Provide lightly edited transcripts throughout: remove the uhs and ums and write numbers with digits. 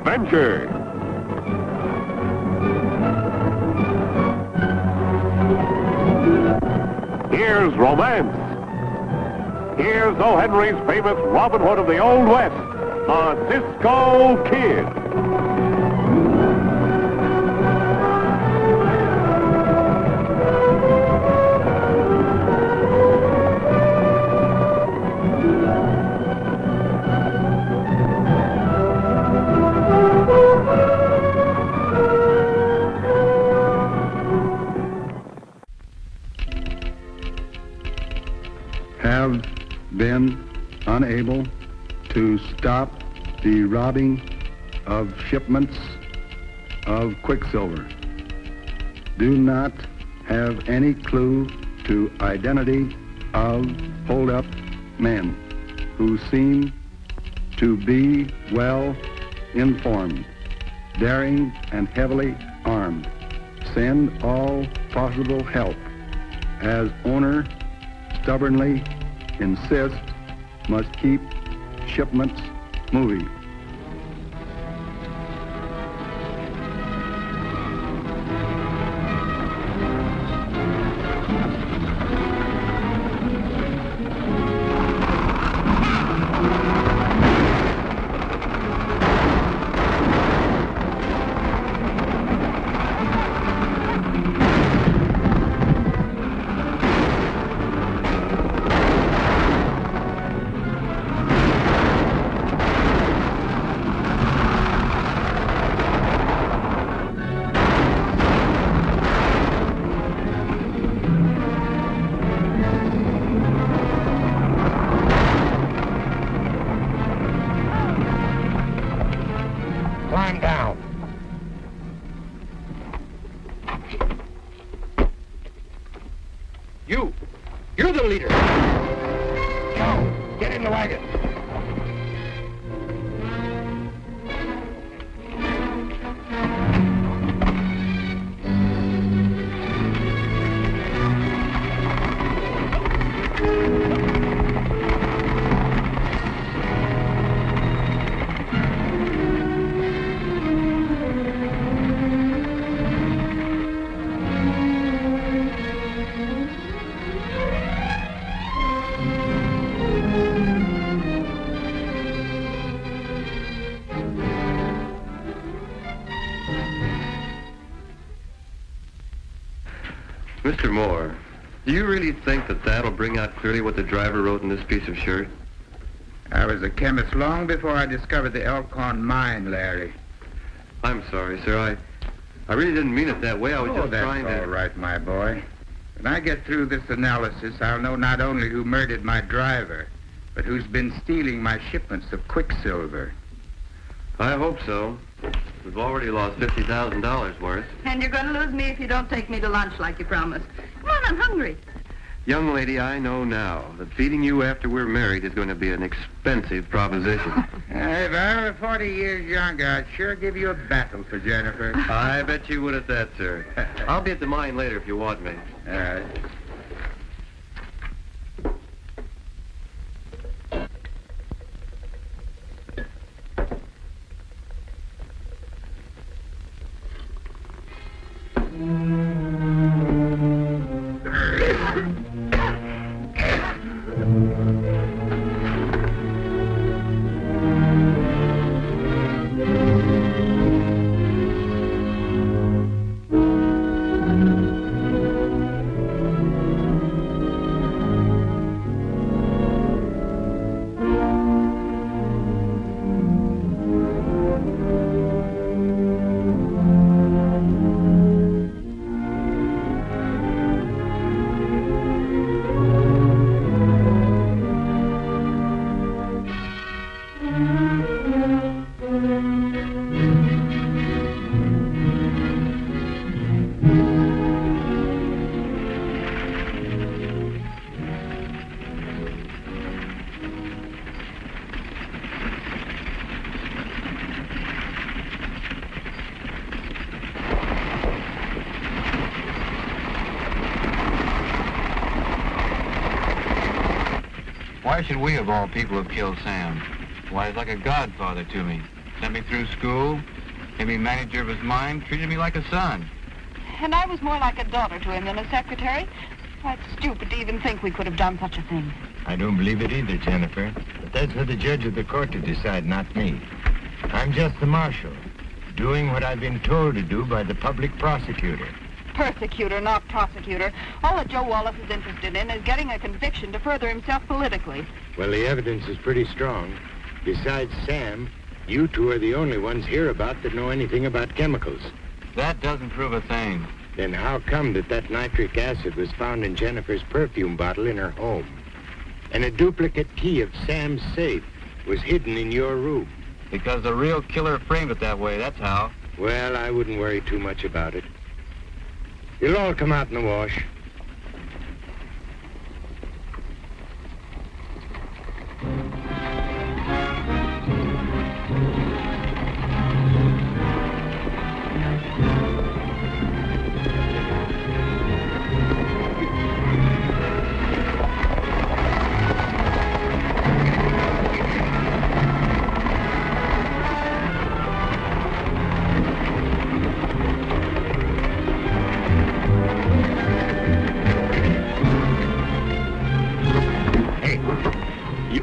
adventure. Here's romance. Here's O. Henry's famous Robin Hood of the Old West, the Cisco Kid. Have been unable to stop the robbing of shipments of quicksilver. Do not have any clue to identity of hold-up men who seem to be well informed, daring, and heavily armed. Send all possible help, as owner stubbornly insist must keep shipments moving. Climb down. You're the leader. Joe, get in the wagon. Mr. Moore, do you really think that that'll bring out clearly what the driver wrote in this piece of shirt? I was a chemist long before I discovered the Elkhorn mine, Larry. I'm sorry, sir. I really didn't mean it that way. I was just trying to... That's all right, my boy. When I get through this analysis, I'll know not only who murdered my driver, but who's been stealing my shipments of quicksilver. I hope so. We've already lost $50,000 worth. And you're going to lose me if you don't take me to lunch like you promised. Come on, I'm hungry. Young lady, I know now that feeding you after we're married is going to be an expensive proposition. If I were 40 years younger, I'd sure give you a battle for Jennifer. I bet you would at that, sir. I'll be at the mine later if you want me. All right. Why should we, of all people, have killed Sam? Why, he's like a godfather to me. Sent me through school, made me manager of his mine, treated me like a son. And I was more like a daughter to him than a secretary. Why, it's stupid to even think we could have done such a thing. I don't believe it either, Jennifer. But that's for the judge of the court to decide, not me. I'm just the marshal, doing what I've been told to do by the public prosecutor. Persecutor, not prosecutor. All that Joe Wallace is interested in is getting a conviction to further himself politically. Well, the evidence is pretty strong. Besides Sam, you two are the only ones hereabout that know anything about chemicals. That doesn't prove a thing. Then how come that nitric acid was found in Jennifer's perfume bottle in her home? And a duplicate key of Sam's safe was hidden in your room? Because the real killer framed it that way, that's how. Well, I wouldn't worry too much about it. You'll all come out in the wash.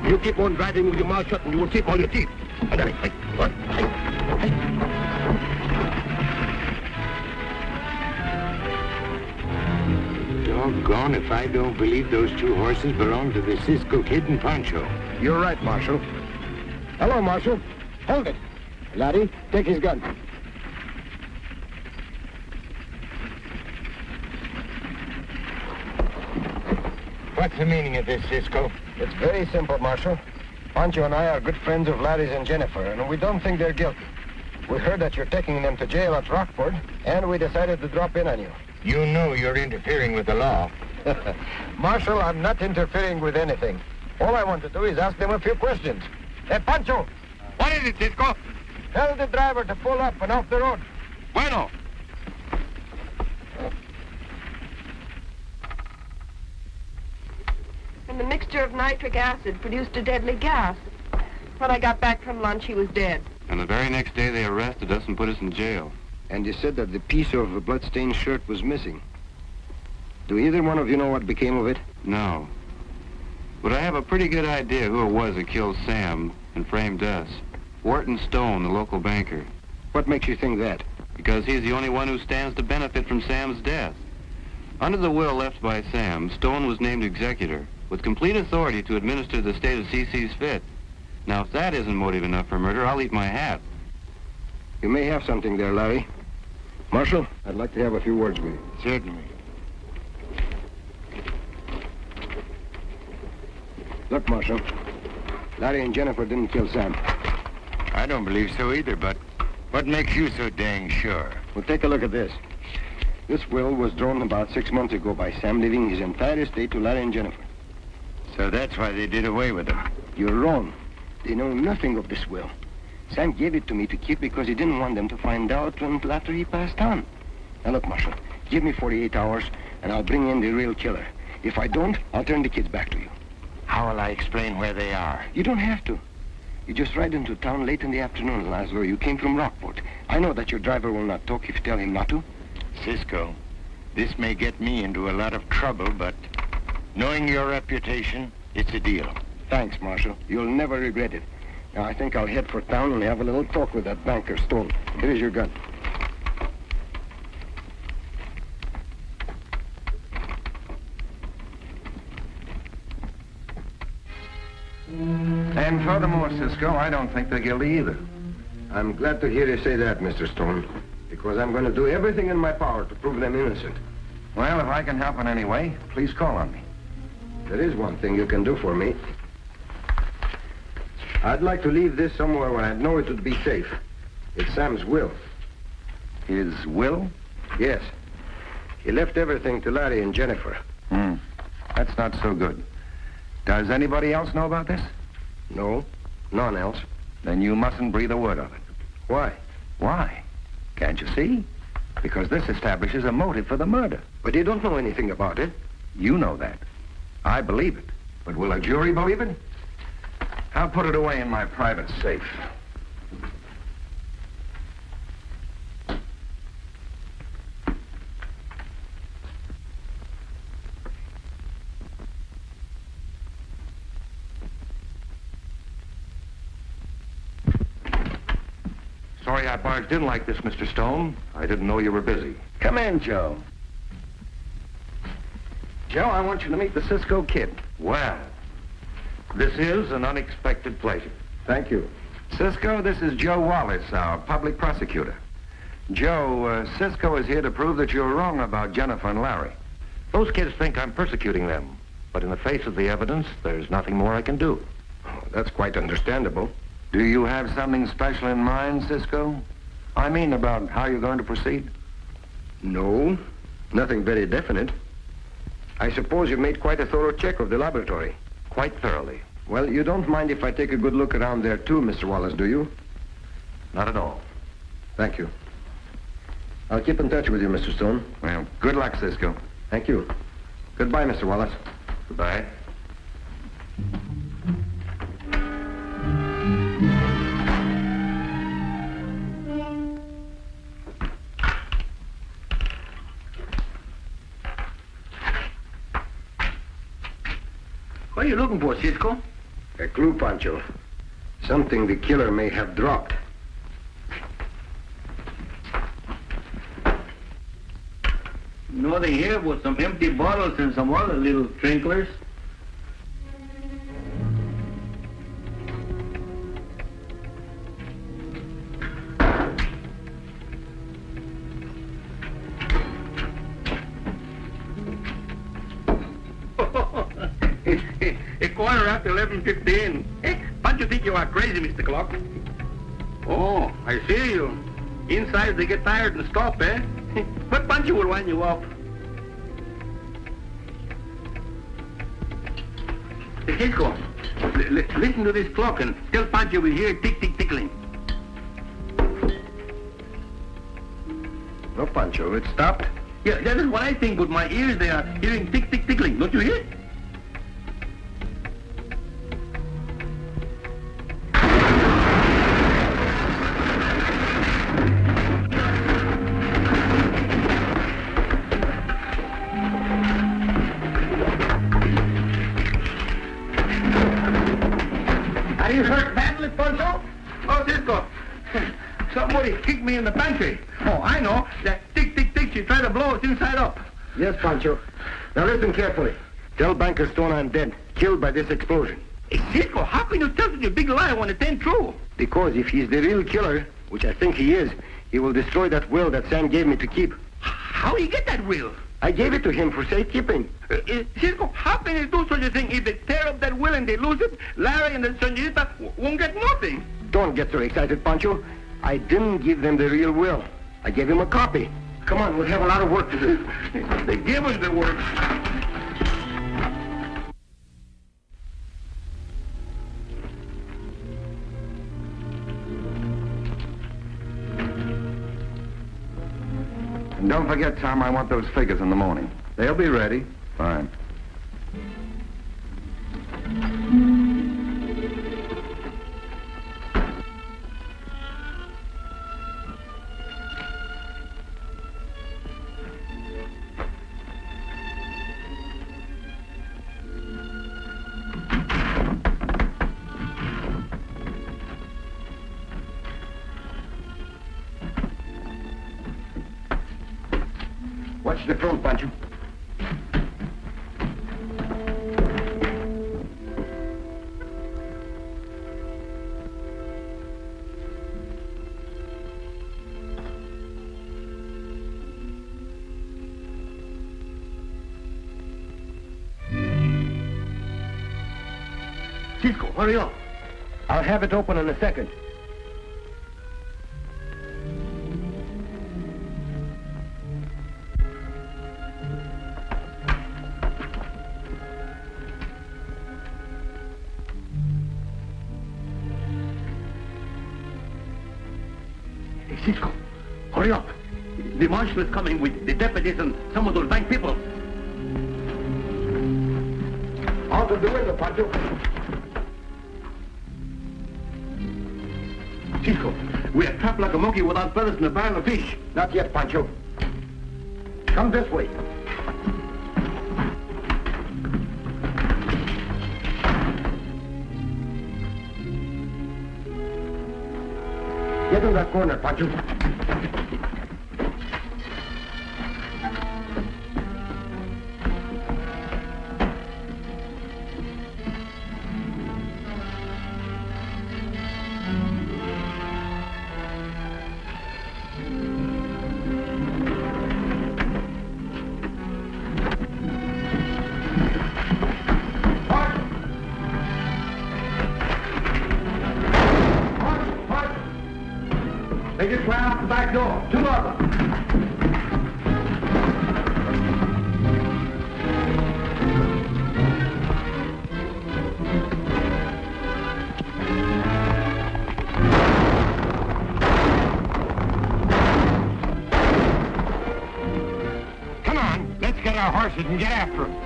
You keep on driving with your mouth shut and you will keep all your teeth. What? Doggone if I don't believe those two horses belong to the Cisco Kid and Pancho. You're right, Marshal. Hello, Marshal. Hold it. Laddie, take his gun. What's the meaning of this, Cisco? It's very simple, Marshal. Pancho and I are good friends of Laddie's and Jennifer, and we don't think they're guilty. We heard that you're taking them to jail at Rockford, and we decided to drop in on you. You know you're interfering with the law. Marshal, I'm not interfering with anything. All I want to do is ask them a few questions. Hey, Pancho! What is it, Cisco? Tell the driver to pull up and off the road. Bueno. And the mixture of nitric acid produced a deadly gas. When I got back from lunch, he was dead. And the very next day they arrested us and put us in jail. And you said that the piece of the blood-stained shirt was missing. Do either one of you know what became of it? No. But I have a pretty good idea who it was that killed Sam and framed us. Wharton Stone, the local banker. What makes you think that? Because he's the only one who stands to benefit from Sam's death. Under the will left by Sam, Stone was named executor, with complete authority to administer the state as he sees fit. Now, if that isn't motive enough for murder, I'll eat my hat. You may have something there, Larry. Marshal, I'd like to have a few words with you. Certainly. Look, Marshal. Larry and Jennifer didn't kill Sam. I don't believe so either, but what makes you so dang sure? Well, take a look at this. This will was drawn about 6 months ago by Sam, leaving his entire estate to Larry and Jennifer. So that's why they did away with them. You're wrong. They know nothing of this will. Sam gave it to me to keep because he didn't want them to find out until after he passed on. Now look, Marshal, give me 48 hours and I'll bring in the real killer. If I don't, I'll turn the kids back to you. How will I explain where they are? You don't have to. You just ride into town late in the afternoon, as though you came from Rockport. I know that your driver will not talk if you tell him not to. Cisco, this may get me into a lot of trouble, but knowing your reputation, it's a deal. Thanks, Marshal. You'll never regret it. Now, I think I'll head for town and have a little talk with that banker, Stone. Here's your gun. And furthermore, Cisco, I don't think they're guilty either. I'm glad to hear you say that, Mr. Stone, because I'm going to do everything in my power to prove them innocent. Well, if I can help in any way, please call on me. There is one thing you can do for me. I'd like to leave this somewhere where I know it would be safe. It's Sam's will. His will? Yes. He left everything to Larry and Jennifer. That's not so good. Does anybody else know about this? No, none else. Then you mustn't breathe a word of it. Why? Why? Can't you see? Because this establishes a motive for the murder. But you don't know anything about it. You know that. I believe it. But will a jury believe it? I'll put it away in my private safe. Sorry I barged in like this, Mr. Stone. I didn't know you were busy. Come in, Joe. Joe, I want you to meet the Cisco Kid. Well, this is an unexpected pleasure. Thank you. Cisco, this is Joe Wallace, our public prosecutor. Joe, Cisco is here to prove that you're wrong about Jennifer and Larry. Those kids think I'm persecuting them, but in the face of the evidence, there's nothing more I can do. Oh, that's quite understandable. Do you have something special in mind, Cisco? I mean, about how you're going to proceed? No, nothing very definite. I suppose you've made quite a thorough check of the laboratory. Quite thoroughly. Well, you don't mind if I take a good look around there, too, Mr. Wallace, do you? Not at all. Thank you. I'll keep in touch with you, Mr. Stone. Well, good luck, Cisco. Thank you. Goodbye, Mr. Wallace. Goodbye. What are you looking for, Cisco? A clue, Pancho. Something the killer may have dropped. Nothing here but some empty bottles and some other little trinklers. A quarter after 11:15. Hey, don't you think you are crazy, Mr. Clock? Oh, I see you. Inside they get tired and stop, eh? But Pancho will wind you up. Hey, Cisco, listen to this clock and tell Pancho we hear tick-tick-tickling. No, Pancho, it stopped. Yeah, that is what I think, but my ears, they are hearing tick-tick-tickling. Don't you hear? Are you hurt badly, Pancho? Oh, Cisco, somebody kicked me in the pantry. Oh, I know. That tick-tick-tick, she tried to blow us inside up. Yes, Pancho. Now listen carefully. Tell Banker Stone I'm dead, killed by this explosion. Hey, Cisco, how can you tell such a big lie when it ain't true? Because if he's the real killer, which I think he is, he will destroy that will that Sam gave me to keep. How do you get that will? I gave it to him for safekeeping. Cisco, how can they do such a thing? If they tear up that will and they lose it, Larry and the senorita won't get nothing. Don't get so excited, Pancho. I didn't give them the real will. I gave him a copy. Come on, we'll have a lot of work to do. They give us the work. And don't forget, Tom, I want those figures in the morning. They'll be ready. Fine. Watch the front, Pancho. Cisco, hurry up. I'll have it open in a second. Hey, Cisco, hurry up. The marshal is coming with the deputies and some of those bank people. Out of the window, Pancho. Cisco, we are trapped like a monkey without feathers in a barrel of fish. Not yet, Pancho. Come this way. Get in that corner, Pancho. They just ran out the back door. 2 of them. Come on, let's get our horses and get after them.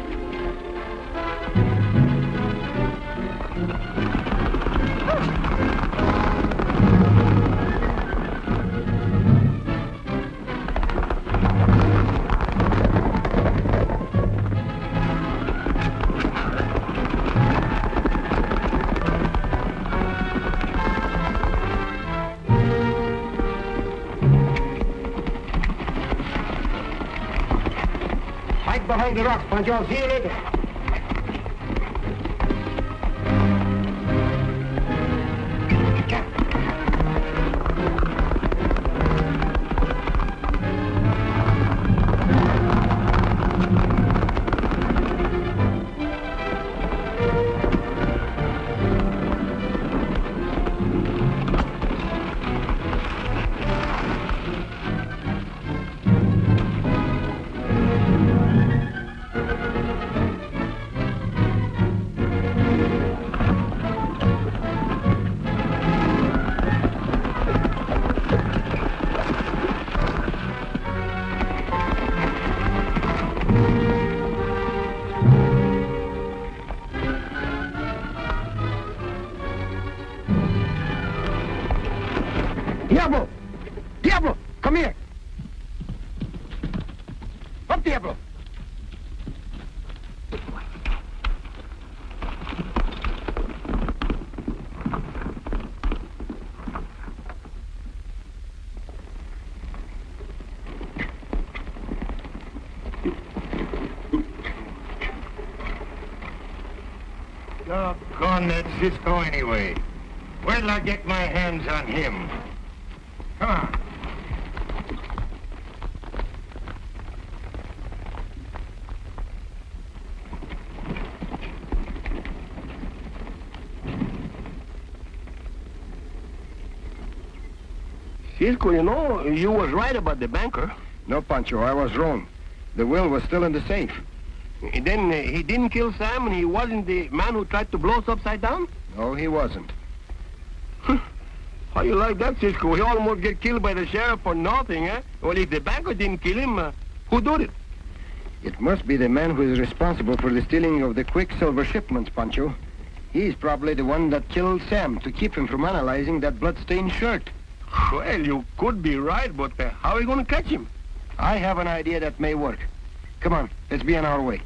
Hide behind the rocks, Pancho. I'll see you later. Diablo! Diablo! Come here! Up, Diablo! Doggone that Cisco anyway. Where'll I get my hands on him? Come on. Cisco, you know, you was right about the banker. No, Pancho, I was wrong. The will was still in the safe. Then he didn't kill Sam, and he wasn't the man who tried to blow us upside down? No, he wasn't. How you like that, Cisco? He almost get killed by the sheriff for nothing, eh? Well, if the banker didn't kill him, who did it? It must be the man who is responsible for the stealing of the Quicksilver shipments, Pancho. He's probably the one that killed Sam to keep him from analyzing that blood-stained shirt. Well, you could be right, but how are we going to catch him? I have an idea that may work. Come on, let's be on our way.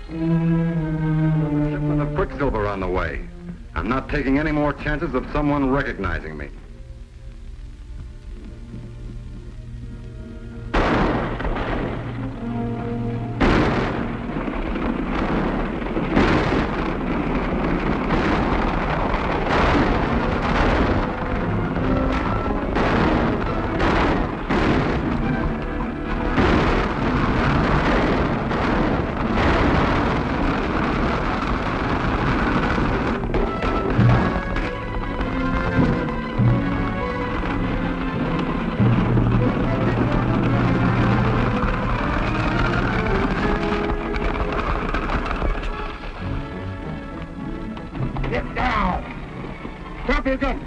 Shipment of Quicksilver on the way. I'm not taking any more chances of someone recognizing me. Get down! Drop your gun!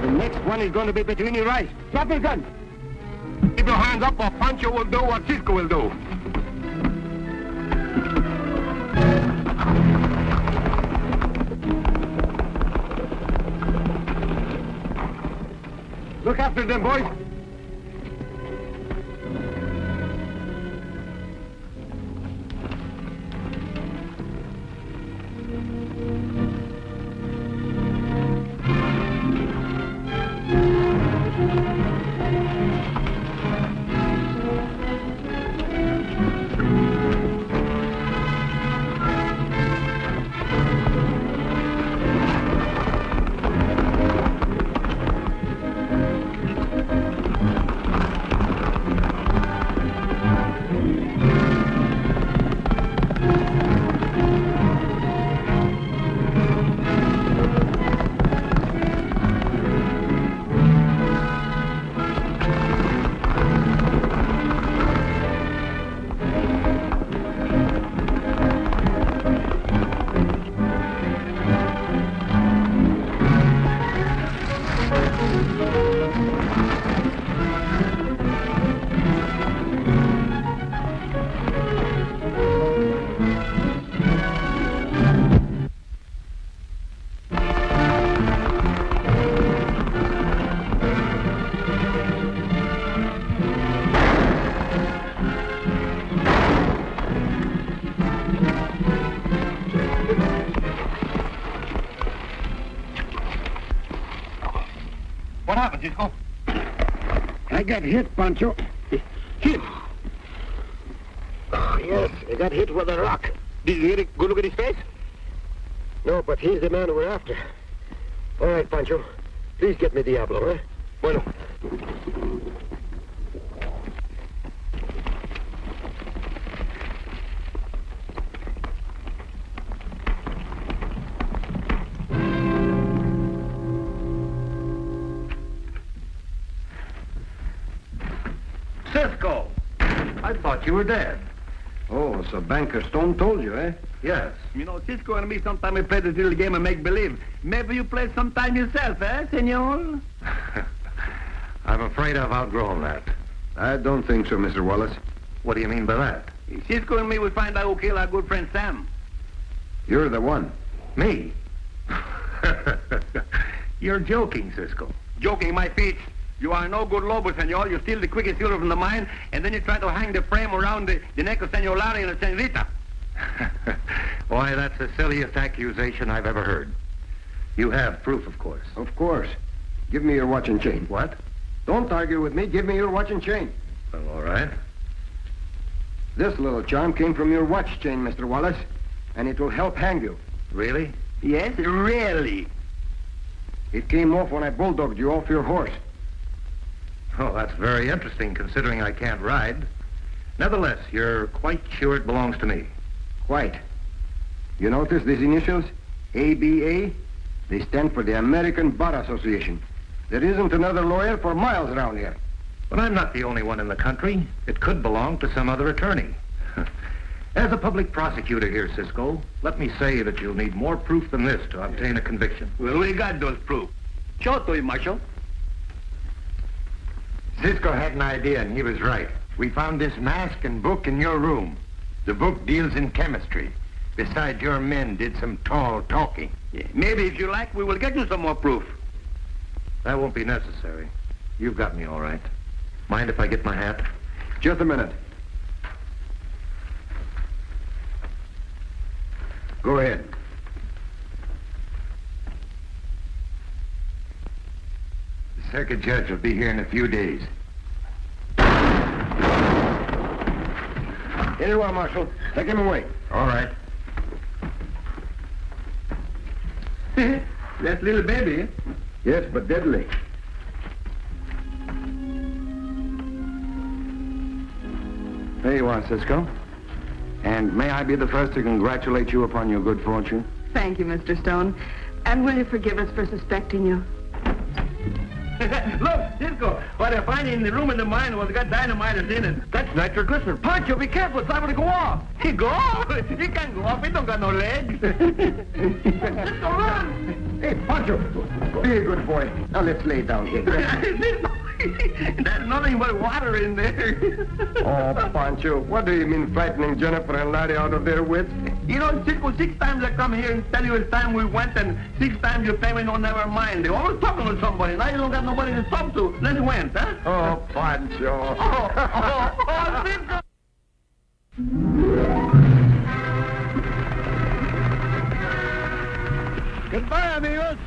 The next one is going to be between your eyes. Drop your gun! Keep your hands up or Pancho will do what Cisco will do. Look after them, boys. What happened, Cisco? I got hit, Pancho. Hit. Oh, yes, I got hit with a rock. Did you get a good look at his face? No, but he's the man we're after. All right, Pancho. Please get me Diablo, eh? Bueno. Cisco! I thought you were dead. Oh, so Banker Stone told you, eh? Yes. You know, Cisco and me sometime we play this little game of make-believe. Maybe you play sometime yourself, eh, senor? I'm afraid I've outgrown that. I don't think so, Mr. Wallace. What do you mean by that? Cisco and me will find out who killed our good friend Sam. You're the one. Me? You're joking, Cisco. Joking my feet. You are no good lobo, senor. You steal the QUICKSILVER from the mine, and then you try to hang the frame around the neck of Senor Larry and the senorita. Why, that's the silliest accusation I've ever heard. You have proof, of course. Of course. Give me your watch and chain. What? Don't argue with me. Give me your watch and chain. Well, all right. This little charm came from your watch chain, Mr. Wallace, and it will help hang you. Really? Yes, really. It came off when I bulldogged you off your horse. Oh, that's very interesting, considering I can't ride. Nevertheless, you're quite sure it belongs to me. Quite. You notice these initials? ABA? They stand for the American Bar Association. There isn't another lawyer for miles around here. But I'm not the only one in the country. It could belong to some other attorney. As a public prosecutor here, Cisco, let me say that you'll need more proof than this to obtain a conviction. Well, we got those proof. Show it to him, Marshal. Cisco had an idea, and he was right. We found this mask and book in your room. The book deals in chemistry. Besides, your men did some tall talking. Yeah, maybe if you like, we will get you some more proof. That won't be necessary. You've got me all right. Mind if I get my hat? Just a minute. Go ahead. The circuit judge will be here in a few days. Here you are, Marshal. Take him away. All right. That's little baby. Yes, but deadly. There you are, Cisco. And may I be the first to congratulate you upon your good fortune? Thank you, Mr. Stone. And will you forgive us for suspecting you? Look, Cisco, what I find in the room in the mine was got dynamite in it. That's nitroglycerin. Pancho, be careful. It's liable to go off. He go off? He can't go off. He don't got no legs. Let's go run. Hey, Pancho, be a good boy. Now let's lay down here. There's nothing but water in there. Oh, Pancho, what do you mean frightening Jennifer and Larry out of their wits? You know, Cisco, 6 times I come here and tell you it's time we went, and 6 times you pay me no never mind. They're always talking to somebody. Now you don't got nobody to talk to. Let's went, huh? Oh, Pancho. Oh, Cisco! Goodbye, amigos.